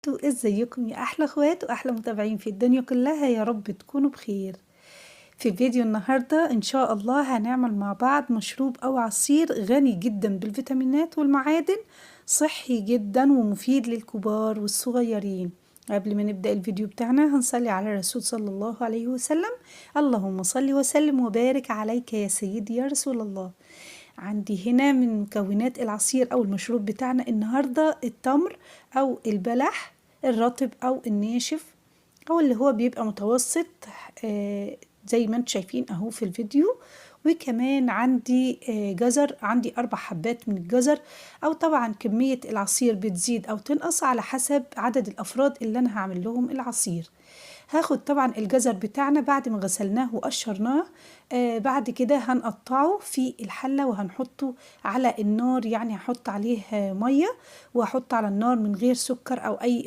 حبايبته، ازيكم يا احلى اخوات واحلى متابعين في الدنيا كلها؟ يا رب تكونوا بخير. في فيديو النهاردة ان شاء الله هنعمل مع بعض مشروب او عصير غني جدا بالفيتامينات والمعادن، صحي جدا ومفيد للكبار والصغيرين. قبل ما نبدأ الفيديو بتاعنا هنصلي على الرسول صلى الله عليه وسلم. اللهم صل وسلم وبارك عليك يا سيدي يا رسول الله. عندي هنا من مكونات العصير او المشروب بتاعنا النهاردة التمر او البلح الرطب او الناشف او اللي هو بيبقى متوسط، زي ما انتم شايفين اهو في الفيديو. وكمان عندي جزر، عندي 4 حبات من الجزر، او طبعا كمية العصير بتزيد او تنقص على حسب عدد الافراد اللي انا هعمل لهم العصير. هاخد طبعا الجزر بتاعنا بعد ما غسلناه وقشرناه، بعد كده هنقطعه في الحلة وهنحطه على النار، يعني هحط عليه مية وهحط على النار من غير سكر او اي